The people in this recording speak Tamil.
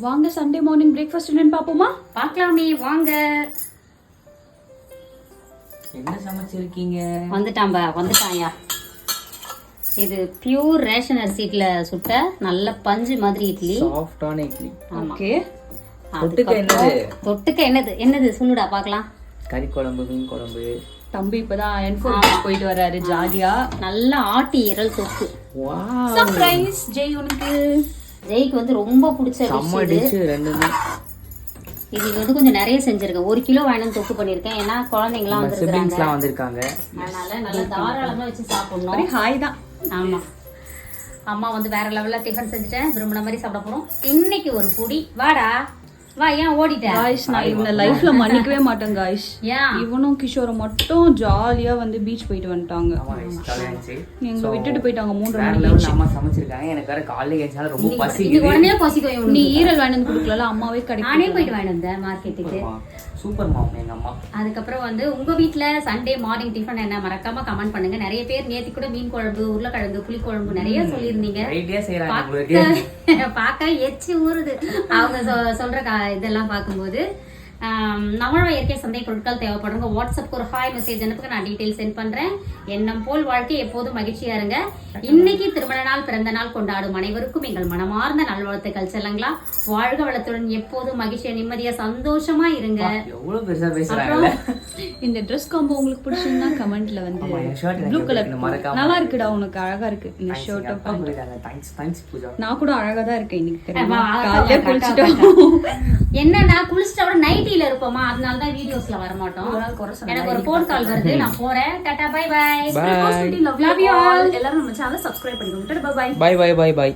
வாங்க சண்டே மார்னிங் பிரேக்ஃபாஸ்ட் என்னன்னு பாப்போமா? பார்க்கலாமே வாங்க. என்ன சமைச்சிருக்கீங்க? வந்துட்டாயா. இது பியூர் ரேஷன் அரிசில சுட்ட நல்ல பஞ்சு மாதிரி இட்லி, சாஃப்டான இட்லி. ஓகே. தொட்டுக்க என்னது சொல்லுடா பார்க்கலாம். கறி குழம்பு, மீன் குழம்பு. தம்பி இப்பதான் என்ஃபோர்ஸ் போயிட்டு வராரு ஜாலியா. நல்லா ஆட்டி இறல் தொக்கு. வாவ், சர்ப்ரைஸ் ஜெய் உனக்கு. ஜெய்க்கு வந்து ரொம்ப பிடிச்ச செம்ம டிஷ் ரெண்டுமே. இது வந்து கொஞ்சம் நிறைய செஞ்சிருக்கேன். 1 கிலோ வாங்கிட்டு தொக்கு பண்ணிருக்கேன். ஏன்னா குழந்தைங்களாம் வந்திருக்காங்க, அதனால நல்லா தாராளமா வச்சு சாப்பிடணும். ஒரே ஹாய் தான். ஆமா, அம்மா வந்து வேற லெவல்ல டிஃபன் செஞ்சுட்டேன். விரும்பின மாதிரி சாப்பிட போறோம். இன்னைக்கு ஒரு புடி வாடா வா. ஏன் ஓடிட்ட? காய்ஸ், நான் இவனை லைஃப்ல மன்னிக்கவே மாட்டேன் காய்ஸ். ஏன்? இவனும் கிஷோரும் மட்டும் ஜாலியா வந்து பீச் போயிட்டு வந்துட்டாங்க. எங்க விட்டுட்டு போயிட்டாங்க 3 மணிக்கு. அம்மா சமைச்சிருக்காங்க. எனக்கு வேற காலையில எஞ்சால ரொம்ப இது பசிக்குது. உடனே பசிக்கும். நீ ஈரல் வாங்கி வந்து கொடுக்கல, அம்மாவே கிடைக்கும். நானே போயிட்டு வாங்கிட்டு வந்தேன் மார்க்கெட்டுக்கு. சூப்பர் மாம் எங்க அம்மா. அதுக்கப்புறம் வந்து உங்க வீட்ல சண்டே மார்னிங் டிஃபன் என்ன மறக்காம கமெண்ட் பண்ணுங்க. நிறைய பேர் நேத்து கூட மீன் குழம்பு, உருளைக்கிழங்கு, புளி குழம்பு நிறைய சொல்லியிருந்தீங்க. ஐடியா செய்யறாங்க உங்களுக்கு. பார்க்க எச்சி ஊறுது அவங்க சொல்ற இதெல்லாம் பார்க்கும்போது. நம்மளோட இயற்கை சந்தை பொருட்கள் தேவைப்படுங்க. வாட்ஸ்அப்க்கு ஒரு ஹாய் மெசேஜ் அனுப்புங்க, நான் டீடைல் சென்ட் பண்றேன். எண்ணம் போல் வாழ்க்கை எப்போதும் மகிழ்ச்சியா இருங்க. இன்னைக்கு திருமண நாள், பிறந்த நாள் கொண்டாடும் அனைவருக்கும் எங்கள் மனமார்ந்த நல்வாழ்த்துக்கள். செல்லுங்களா, வாழ்க வளத்துடன் எப்போதும் மகிழ்ச்சியா, நிம்மதியா, சந்தோஷமா இருங்க. எவ்வளவு பெருசா பேசுறாங்க. இந்த ட்ரெஸ் காம்போ உங்களுக்கு பிடிச்சிருந்தா கமெண்ட்ல வந்து ப்ளூ கலர் நல்லா இருக்குடா, உனக்கு அழகா இருக்கு இந்த ஷர்ட். நான் கூட அழகா தான் இருக்கேன் இன்னைக்கு. காலையில குளிச்சிட்டோம். என்ன நான் குளிச்சிட்ட உடனே நைட்டில இருப்போமா, அதனால தான் வீடியோஸ்ல வர மாட்டோம். எனக்கு ஒரு போன் கால் வருது, நான் போறேன். Tata bye bye. Love you all. எல்லாரும் நம்ம சேனலை சப்ஸ்கிரைப் பண்ணிக்கோங்க. Bye bye bye bye bye by.